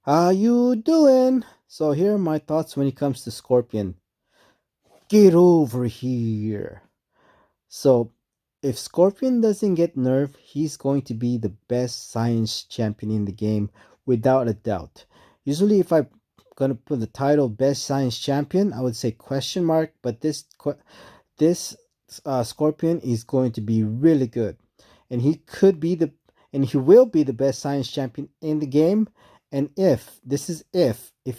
How you doing? So here are my thoughts when it comes to Scorpion. Get over here. So if Scorpion doesn't get nerfed, he's going to be the best science champion in the game without a doubt. Usually if I'm gonna put the title best science champion, I would say question mark, but this Scorpion is going to be really good, and he will be the best science champion in the game. And if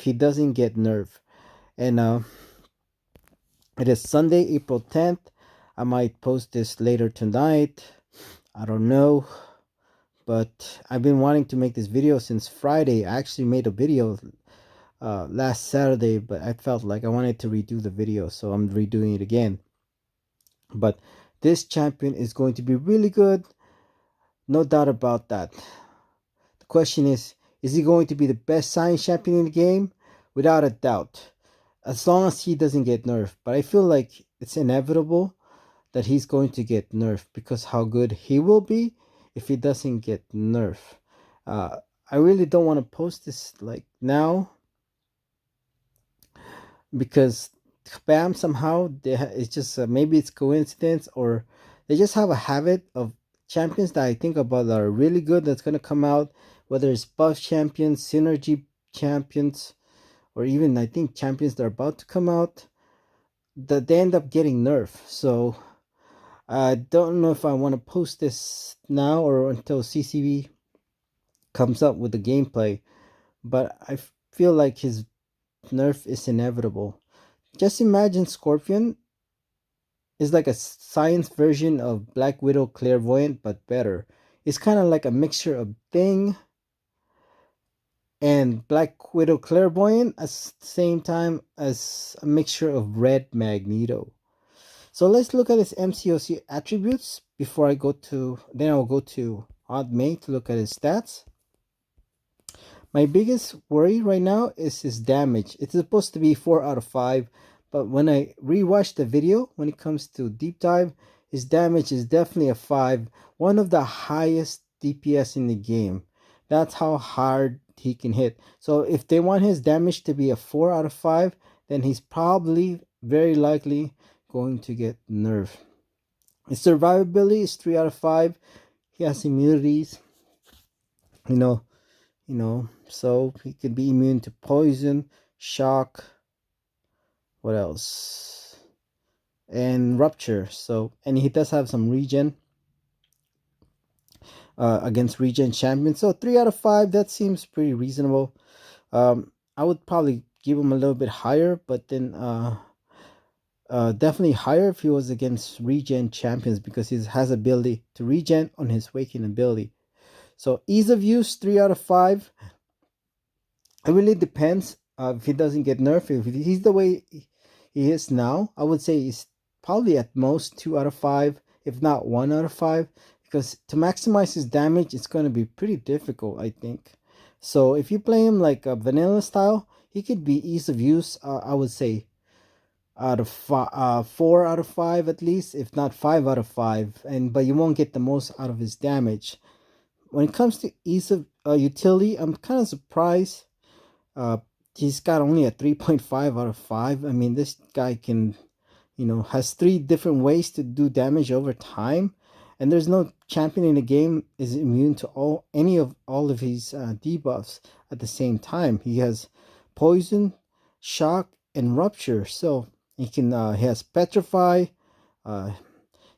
he doesn't get nerfed, and it is Sunday, April 10th. I might post this later tonight. I don't know, but I've been wanting to make this video since Friday. I actually made a video last Saturday, but I felt like I wanted to redo the video, so I'm redoing it again. But this champion is going to be really good, no doubt about that. The question is he going to be the best science champion in the game? Without a doubt, as long as he doesn't get nerfed. But I feel like it's inevitable that he's going to get nerfed because how good he will be if he doesn't get nerfed. Uh, I really don't want to post this like now because Bam somehow it's just maybe it's coincidence, or they just have a habit of champions that I think about that are really good that's gonna come out, whether it's buff champions, synergy champions, or even I think champions that are about to come out, that they end up getting nerfed. So I don't know if I want to post this now or until CCV comes up with the gameplay, but I feel like his nerf is inevitable. Just imagine Scorpion is like a science version of Black Widow Clairvoyant, but better. It's kind of like a mixture of Thing and Black Widow Clairvoyant at the same time as a mixture of Red Magneto. So let's look at his MCOC attributes before I go to, then I'll go to Aunt May to look at his stats. My biggest worry right now is his damage. It's supposed to be 4 out of 5, but when I rewatch the video, when it comes to deep dive, his damage is definitely a 5, one of the highest DPS in the game. That's how hard he can hit. So if they want his damage to be a 4 out of 5, then he's probably very likely going to get nerfed. His survivability is 3 out of 5. He has immunities, you know, so he could be immune to poison, shock, what else? And rupture. So, and he does have some regen against regen champions. So 3 out of 5, that seems pretty reasonable. I would probably give him a little bit higher, but then definitely higher if he was against regen champions because he has ability to regen on his waking ability. So ease of use, 3 out of 5. It really depends if he doesn't get nerfed. If he's the way he is now, I would say he's probably at most 2 out of 5, if not 1 out of 5. Because to maximize his damage, it's going to be pretty difficult, I think. So if you play him like a vanilla style, he could be ease of use, I would say, out of 4 out of 5 at least, if not 5 out of 5. But you won't get the most out of his damage. When it comes to ease of utility, I'm kind of surprised uh, he's got only a 3.5 out of 5. I mean, this guy can, has 3 different ways to do damage over time. And there's no champion in the game is immune to all of his debuffs at the same time. He has poison, shock, and rupture. So he has petrify, uh,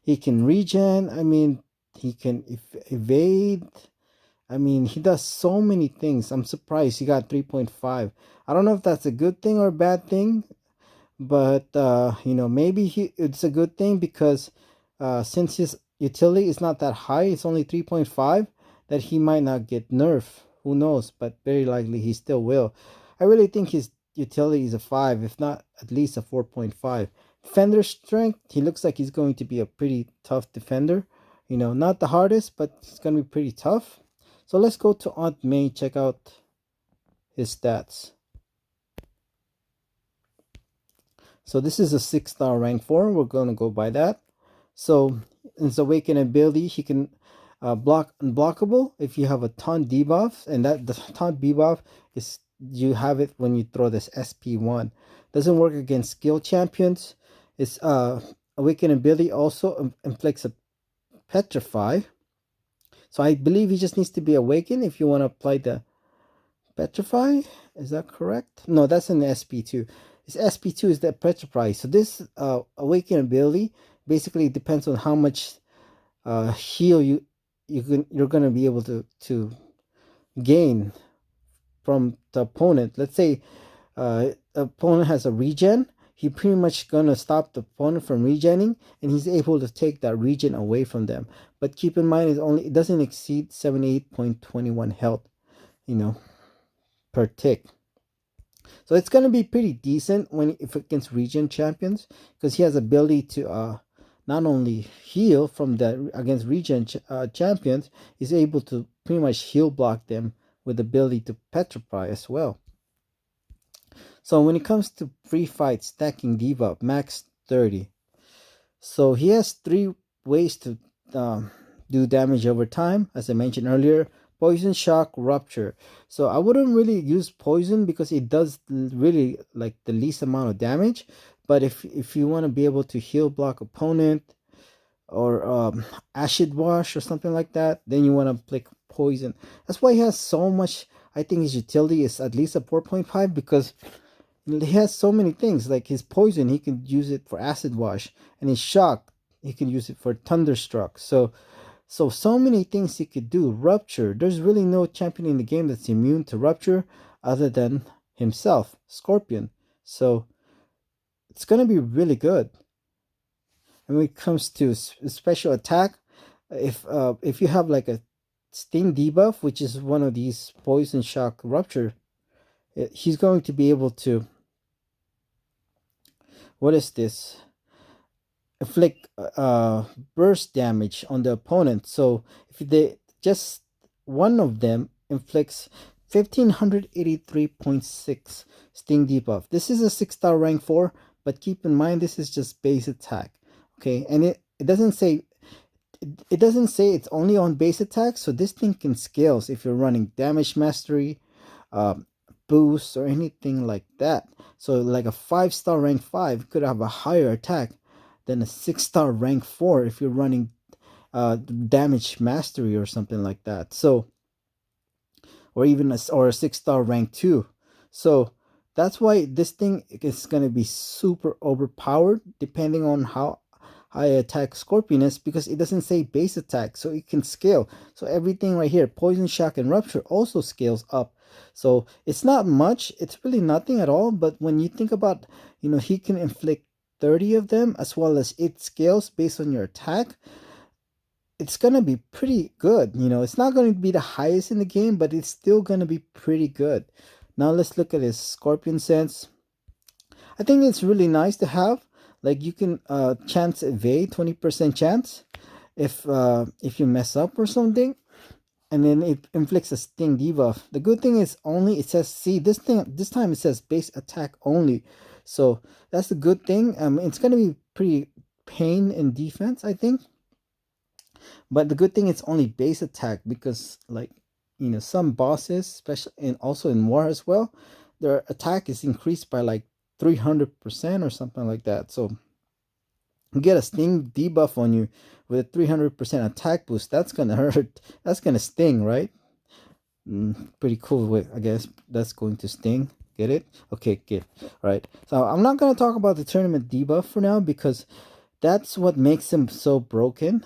he can regen. I mean, he can evade. I mean, he does so many things. I'm surprised he got 3.5. I don't know if that's a good thing or a bad thing, but maybe it's a good thing because since his utility is not that high, it's only 3.5, that he might not get nerfed. Who knows? But very likely he still will. I really think his utility is a 5, if not at least a 4.5. Defender strength, he looks like he's going to be a pretty tough defender. Not the hardest, but it's going to be pretty tough. So let's go to Aunt May, check out his stats. So this is a 6-star rank 4. We're going to go by that. So in his awakened ability, he can block unblockable if you have a taunt debuff, and that the taunt debuff is you have it when you throw this SP1. Doesn't work against skill champions. It's awaken ability also inflicts a petrify. So I believe he just needs to be awakened if you want to apply the petrify. Is that correct? No, that's in the SP2. This SP2 is the petrify. So this awaken ability basically depends on how much heal you're gonna be able to gain from the opponent. Let's say opponent has a regen. He pretty much gonna stop the opponent from regening, and he's able to take that regen away from them. But keep in mind, it doesn't exceed 78.21 health, you know, per tick. So it's gonna be pretty decent if against regen champions, because he has ability to not only heal from the against regen champions, he's able to pretty much heal block them with the ability to petrify as well. So when it comes to free fight stacking debuff, max 30. So he has 3 ways to do damage over time, as I mentioned earlier. Poison, shock, rupture. So I wouldn't really use poison because it does really like the least amount of damage. But if you want to be able to heal block opponent or acid wash or something like that, then you want to click poison. That's why he has so much. I think his utility is at least a 4.5 because he has so many things. Like his poison, he can use it for acid wash, and his shock, he can use it for thunderstruck. So many things he could do. Rupture, there's really no champion in the game that's immune to rupture other than himself, Scorpion. So it's gonna be really good. And when it comes to special attack, if you have like a sting debuff, which is one of these poison, shock, rupture, he's going to be able to, what is this, inflict burst damage on the opponent. So if they just one of them inflicts 1583.6 sting debuff. This is a 6-star rank 4, but keep in mind this is just base attack. Okay, and it doesn't say it's only on base attack, so this thing can scales if you're running damage mastery, boost, or anything like that. So like a 5-star rank 5 could have a higher attack than a 6-star rank 4 if you're running damage mastery or something like that. So or even a 6-star rank 2. So that's why this thing is going to be super overpowered depending on how high attack Scorpion is, because it doesn't say base attack, so it can scale. So everything right here, poison, shock, and rupture also scales up. So it's not much, it's really nothing at all. But when you think about, he can inflict 30 of them, as well as it scales based on your attack, it's gonna be pretty good. It's not going to be the highest in the game, but it's still gonna be pretty good. Now let's look at his Scorpion sense. I think it's really nice to have. Like you can chance evade, 20% chance if you mess up or something, and then it inflicts a sting debuff. The good thing is it says, see, this time it says base attack only, so that's the good thing. It's gonna be pretty pain in defense, I think, but the good thing it's only base attack, because some bosses, especially and also in war as well, their attack is increased by like 300% or something like that. So you get a sting debuff on you with a 300% attack boost. That's gonna hurt. That's gonna sting, right? Pretty cool. I guess that's going to sting. Get it? Okay, good. All right. So I'm not gonna talk about the tournament debuff for now, because that's what makes him so broken.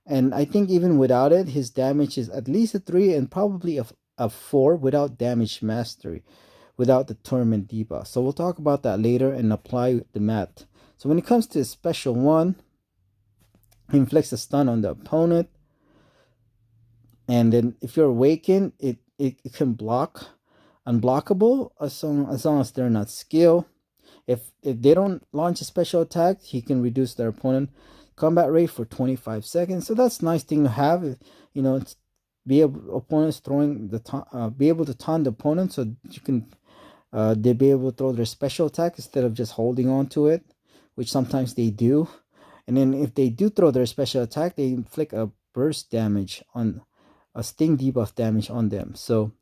And I think even without it, his damage is at least a 3 and probably a 4 without damage mastery, without the tournament debuff. So we'll talk about that later and apply the math. So when it comes to special 1, he inflicts a stun on the opponent, and then if you're awakened, it can block unblockable as long as they're not skill. If they don't launch a special attack, he can reduce their opponent combat rate for 25 seconds. So that's a nice thing to have. Be able opponents throwing be able to taunt the opponent, so you can they'll be able to throw their special attack instead of just holding on to it, which sometimes they do. And then if they do throw their special attack, they inflict a burst damage on a sting debuff damage on them. So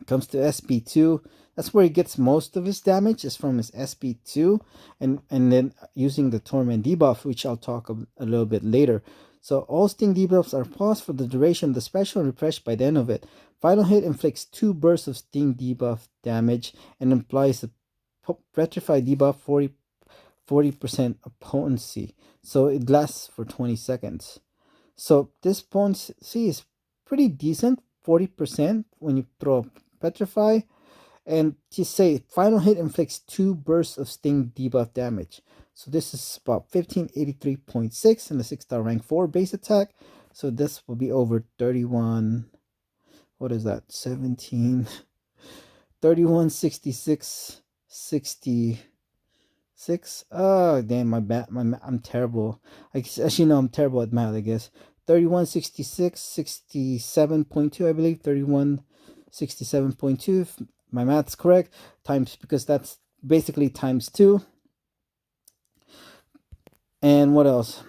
comes to SP2, that's where he gets most of his damage, is from his SP2, and then using the Torment debuff, which I'll talk a little bit later. So all sting debuffs are paused for the duration of the special and refreshed by the end of it. Final hit inflicts 2 bursts of sting debuff damage and implies a petrify debuff 40% potency. So it lasts for 20 seconds. So this potency is pretty decent, 40% when you throw petrify. And to say final hit inflicts 2 bursts of sting debuff damage. So this is about 1583.6 in the 6-star rank 4 base attack. So this will be over 31. What is that? 17. 31, 66, 66. Oh, damn, my I'm terrible. As you know, I'm terrible at math, I guess. 3166, 67.2, I believe. 3167.2, if my math's correct. Times, because that's basically times 2. And what else?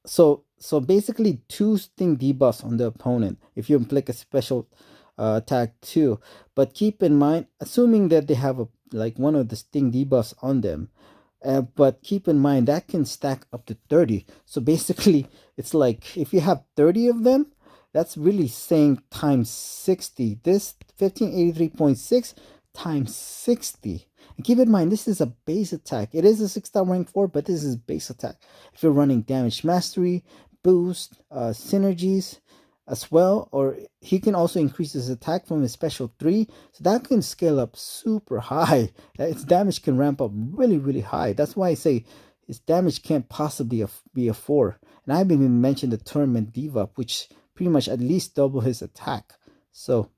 So basically 2 sting debuffs on the opponent if you inflict a special attack 2. But keep in mind, assuming that they have one of the sting debuffs on them, but keep in mind that can stack up to 30. So basically it's like if you have 30 of them, that's really saying times 60. This 1583.6 times 60. And keep in mind, this is a base attack. It is a 6-star rank 4, but this is base attack. If you're running damage mastery, boost, synergies as well, or he can also increase his attack from his special 3. So that can scale up super high. Its damage can ramp up really, really high. That's why I say his damage can't possibly be a 4. And I haven't even mentioned the Torment debuff, which pretty much at least double his attack. So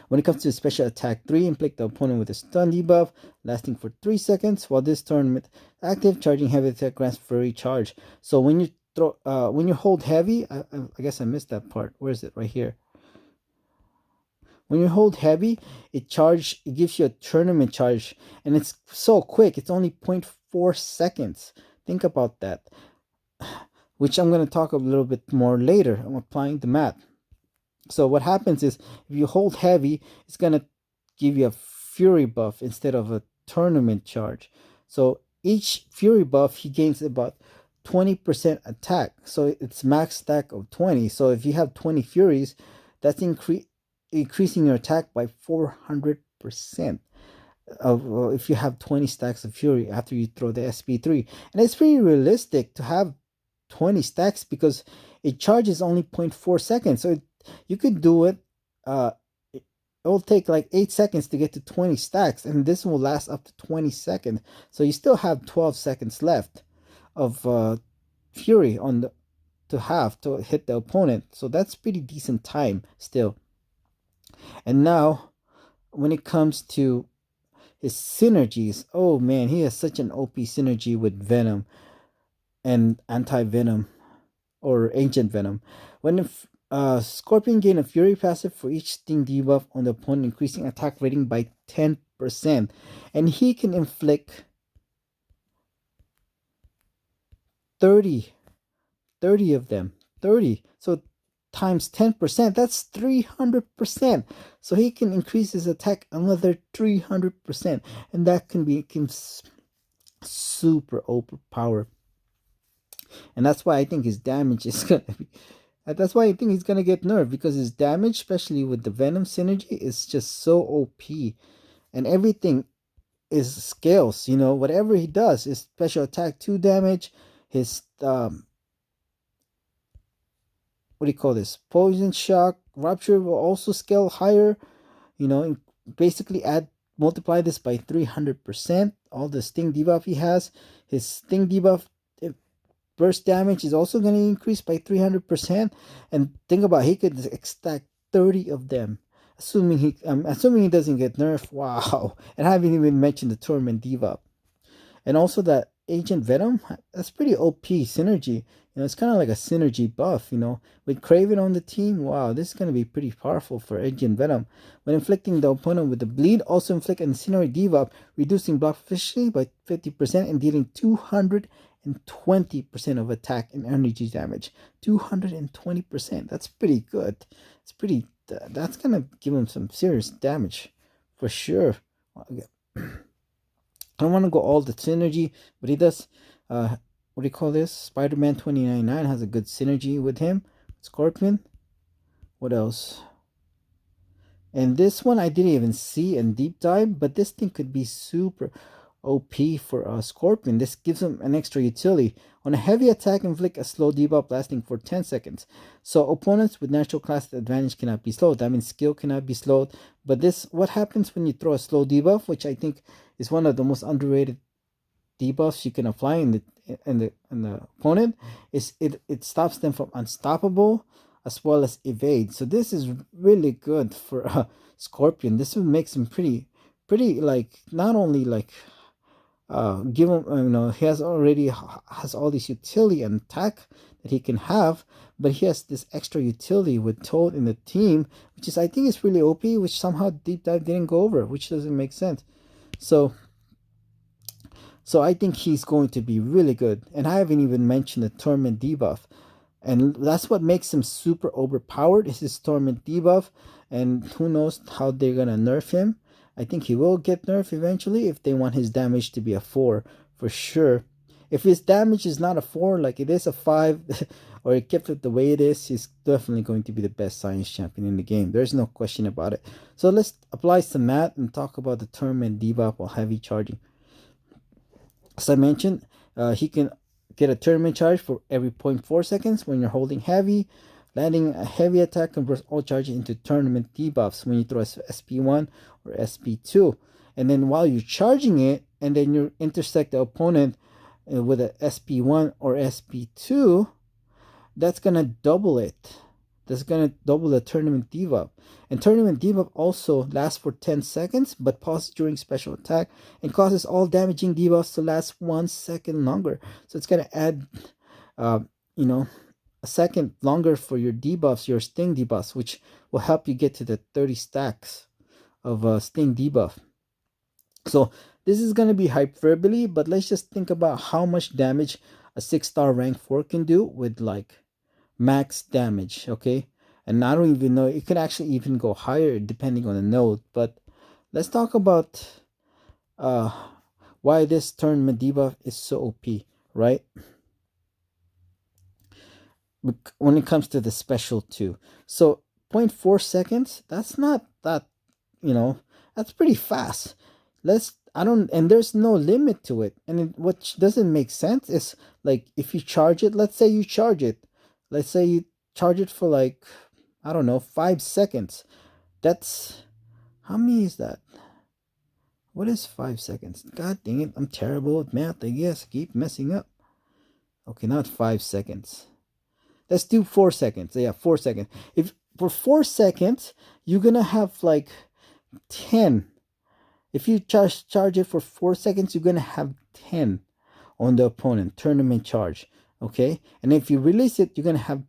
when it comes to special attack 3, inflict the opponent with a stun debuff lasting for 3 seconds. While this tournament active, charging heavy attack grants free charge. So when you when you hold heavy, I guess I missed that part. Where is it? Right here. When you hold heavy, it gives you a tournament charge, and it's so quick. It's only 0.4 seconds. Think about that, which I'm going to talk a little bit more later. I'm applying the math. So what happens is, if you hold heavy, it's going to give you a fury buff instead of a tournament charge. So each fury buff, he gains about 20% attack. So it's max stack of 20. So if you have 20 furies, that's increasing your attack by 400%. If you have 20 stacks of fury after you throw the SP3. And it's pretty realistic to have 20 stacks because it charges only 0.4 seconds. So you could do it. It will take like 8 seconds to get to 20 stacks, and this will last up to 20 seconds. So you still have 12 seconds left of fury to hit the opponent. So that's pretty decent time still. And now when it comes to his synergies, oh man, he has such an OP synergy with Venom and anti-venom or ancient venom. When Scorpion gain a fury passive for each sting debuff on the opponent, increasing attack rating by 10%, and he can inflict 30 of them. 30. So times 10%, that's 300%. So he can increase his attack another 300%, and that can be super overpowered. And that's why I think his damage is gonna be. That's why I think he's gonna get nerfed, because his damage, especially with the Venom synergy, is just so OP, and everything is scales. You know, whatever he does, his special attack 2 damage, his what do you call this? Poison shock, rupture will also scale higher. You know, basically multiply this by 300%. All the sting debuff he has, his sting debuff burst damage is also going to increase by 300%. And think about, he could stack 30 of them, assuming he doesn't get nerfed. Wow. And I haven't even mentioned the Torment debuff, and also that Agent Venom. That's pretty OP synergy. You know, it's kind of like a synergy buff, you know, with Kraven on the team. Wow, this is going to be pretty powerful for Agent Venom. When inflicting the opponent with the bleed, also inflict an incinerate debuff, reducing block efficiency by 50% and dealing 200 220% of attack and energy damage. 220%. That's pretty good. It's pretty. That's gonna give him some serious damage, for sure. I don't want to go all the synergy, but he does. What do you call this? Spider-Man 2099 has a good synergy with him. Scorpion. What else? And this one I didn't even see in deep dive, but this thing could be super OP for a Scorpion. This gives him an extra utility. On a heavy attack, inflict a slow debuff lasting for 10 seconds. So opponents with natural class advantage cannot be slowed. That means skill cannot be slowed. But this, what happens when you throw a slow debuff, which I think is one of the most underrated debuffs you can apply in the opponent, is it stops them from unstoppable as well as evade. So this is really good for Scorpion. This would make him pretty like, not only like give him, he has all this utility and attack that he can have, but he has this extra utility with Toad in the team, which is, I think, is really OP, which somehow deep dive didn't go over, which doesn't make sense. So I think he's going to be really good. And I haven't even mentioned the Torment debuff. And that's what makes him super overpowered, is his Torment debuff. And who knows how they're going to nerf him. I think he will get nerfed eventually if they want his damage to be a 4, for sure. If his damage is not a 4, like it is a 5, or it kept it the way it is, he's definitely going to be the best science champion in the game. There's no question about it. So let's apply some math and talk about the Torment debuff while heavy charging. As I mentioned, he can get a tournament charge for every 0.4 seconds when you're holding heavy. Landing a heavy attack converts all charges into tournament debuffs when you throw SP1 or SP2. And then while you're charging it, and then you intersect the opponent with a SP1 or SP2, that's going to double it. That's going to double the tournament debuff. And tournament debuff also lasts for 10 seconds, but pauses during special attack and causes all damaging debuffs to last 1 second longer. So it's going to add, a second longer for your debuffs, your sting debuffs, which will help you get to the 30 stacks of sting debuff. So this is going to be hyperbole, but let's just think about how much damage a 6-star rank 4 can do with like max damage, okay? And I don't even know, it could actually even go higher depending on the node. But let's talk about why this tournament debuff is so OP, right? When it comes to the special 2. So 0.4 seconds, that's not that, that's pretty fast. And there's no limit to it. And what doesn't make sense is, like, if you charge it, let's say you charge it for like, I don't know, 5 seconds. That's, how many is that? What is 5 seconds? God dang it, I'm terrible at math, I guess. Keep messing up. Okay, not 5 seconds. Let's do 4 seconds. Yeah, 4 seconds. If for 4 seconds, you're gonna have like 10. If you charge it for 4 seconds, you're gonna have 10 on the opponent, tournament charge. Okay, and if you release it, you're gonna have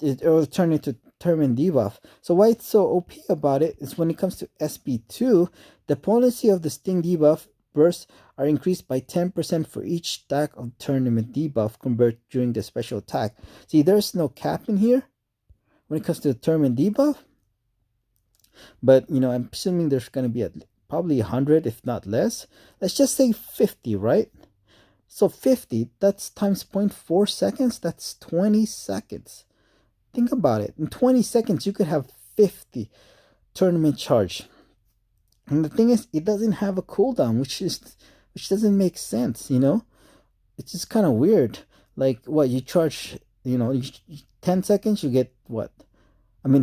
it'll turn into tournament debuff. So why it's so OP about it is, when it comes to SP2, the potency of the sting debuff bursts are increased by 10% for each stack of tournament debuff convert during the special attack. See, there's no cap in here when it comes to the tournament debuff. But, I'm assuming there's going to be probably 100, if not less. Let's just say 50, right? So 50, that's times 0.4 seconds. That's 20 seconds. Think about it. In 20 seconds, you could have 50 tournament charge. And the thing is, it doesn't have a cooldown, which doesn't make sense, It's just kind of weird. Like, what, you charge, 10 seconds, you get what?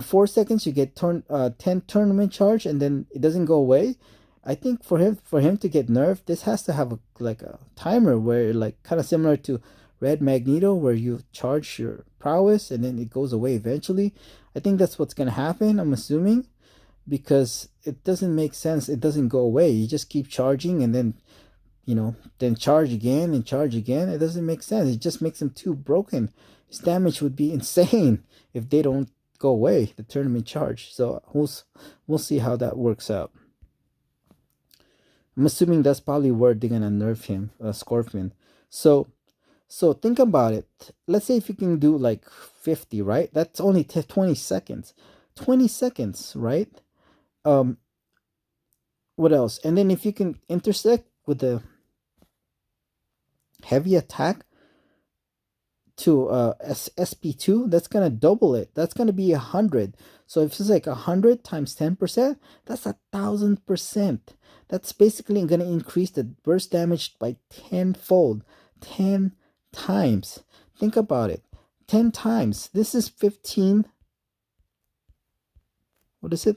4 seconds, you get 10 tournament charge, and then it doesn't go away. I think for him to get nerfed, this has to have a timer where, like, kind of similar to Red Magneto, where you charge your prowess and then it goes away eventually. I think that's what's gonna happen, I'm assuming, because it doesn't make sense. It doesn't go away. You just keep charging and then, then charge again and charge again. It doesn't make sense. It just makes him too broken. His damage would be insane if they don't go away, the tournament charge. So we'll see how that works out. I'm assuming that's probably where they're gonna nerf him, Scorpion. So think about it. Let's say if you can do like 50, right? That's only 20 seconds. 20 seconds, right? Um, what else? And then if you can intersect with the heavy attack to SP2, that's gonna double it. That's gonna be 100. So if it's like 100 times 10%, that's 1,000%. That's basically gonna increase the burst damage by tenfold, 10 times. Think about it, 10 times. This is 15. What is it?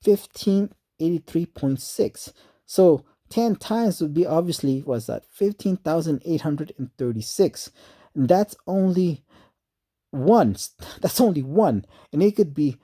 1583.6. So 10 times would be, obviously, was that 15,836. And that's only once. That's only one. And it could be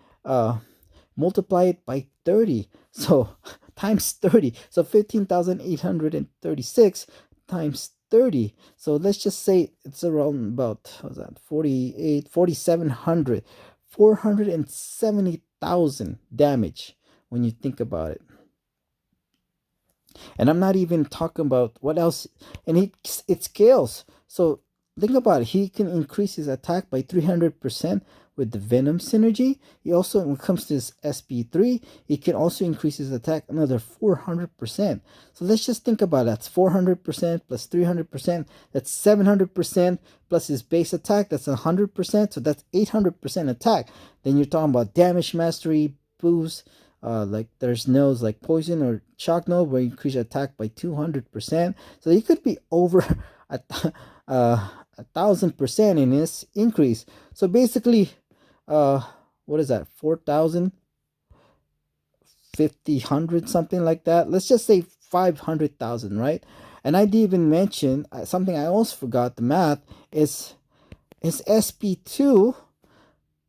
multiply it by 30. So times 30. So 15,836 times 30. So let's just say it's around about, what's that, 48, 4,700, 470,000 damage when you think about it. And I'm not even talking about what else. And it scales. So think about it. He can increase his attack by 300% with the Venom synergy. He also, when it comes to his SP3, he can also increase his attack another 400%. So let's just think about that. That's 400% plus 300%. That's 700% plus his base attack. That's 100%. So that's 800% attack. Then you're talking about damage mastery, boost. Like there's nodes like poison or shock node where you increase attack by 200%. So you could be over a 1,000% in this increase. So basically, what is that? 4,000, 50, 100, something like that. Let's just say 500,000, right? And I didn't even mention something I also forgot. The math is SP2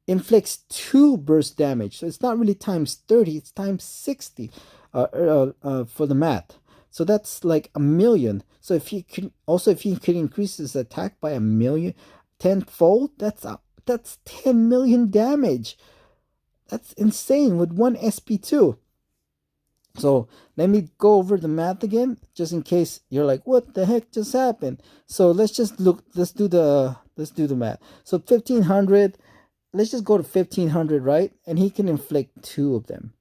inflicts 2 burst damage. So it's not really times 30, it's times 60 for the math. So that's like 1,000,000. So if he can increase his attack by 1,000,000 tenfold, that's 10 million damage. That's insane with one SP2. So let me go over the math again, just in case you're like, what the heck just happened? So let's do the math. So 1,500, let's just go to 1,500, right? And he can inflict 2 of them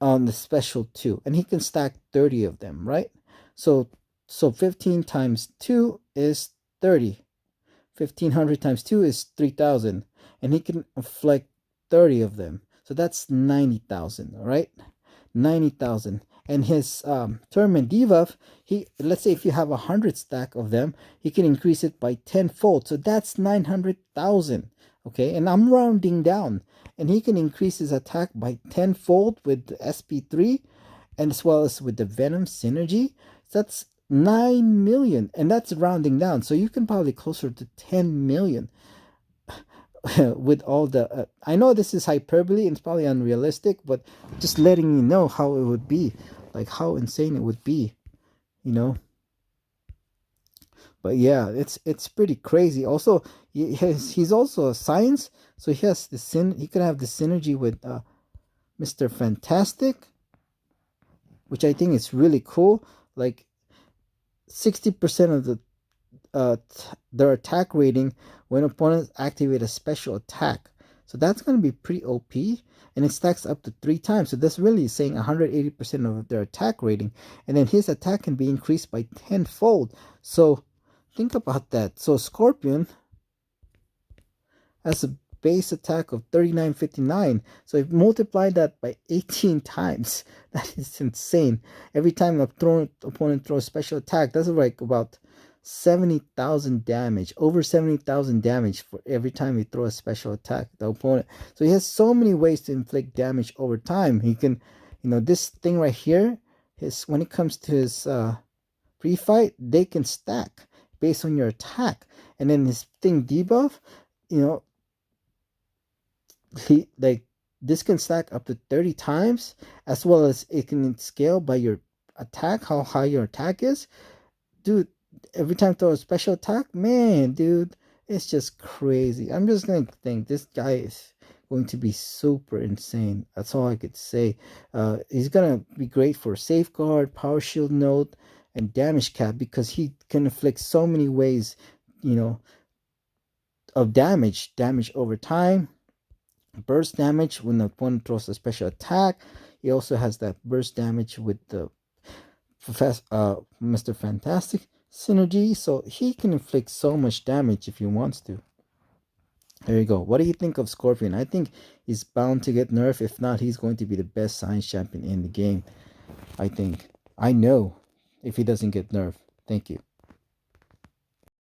on the special 2, and he can stack 30 of them, right? So 15 times 2 is 30. 1,500 times 2 is 3,000, and he can inflict 30 of them. So that's 90,000, all right? 90,000. And his Tournament debuff, let's say if you have 100 stack of them, he can increase it by tenfold. So that's 900,000. Okay, and I'm rounding down. And he can increase his attack by tenfold with the SP3, and as well as with the Venom synergy. So that's 9 million, and that's rounding down. So you can probably closer to 10 million with all the. I know this is hyperbole and it's probably unrealistic, but just letting you know how it would be, like how insane it would be, you know. But yeah, it's pretty crazy. Also, he's also a science, so he has he could have the synergy with Mr. Fantastic, which I think is really cool. Like 60% of their attack rating when opponents activate a special attack. So that's going to be pretty OP, and it stacks up to 3 times. So that's really saying 180% of their attack rating, and then his attack can be increased by tenfold. So think about that. So Scorpion has a base attack of 3959. So if you multiply that by 18 times, that is insane. Every time an opponent throws a special attack, that's like about 70,000 damage, over 70,000 damage for every time he throws a special attack, the opponent. So he has so many ways to inflict damage over time. He can, this thing right here, when it comes to his pre-fight, they can stack based on your attack. And then his thing debuff, this can stack up to 30 times, as well as it can scale by your attack, how high your attack is. Dude, every time throw a special attack, man, dude, it's just crazy. I'm just gonna think this guy is going to be super insane. That's all I could say. He's gonna be great for safeguard, power shield node, and damage cap because he can inflict so many ways, you know, of damage over time, burst damage when the opponent throws a special attack. He also has that burst damage with the Mr. Fantastic synergy, so he can inflict so much damage if he wants to. There you go. What do you think of Scorpion? I think he's bound to get nerfed. If not, he's going to be the best science champion in the game. I think. I know if he doesn't get nerfed. Thank you.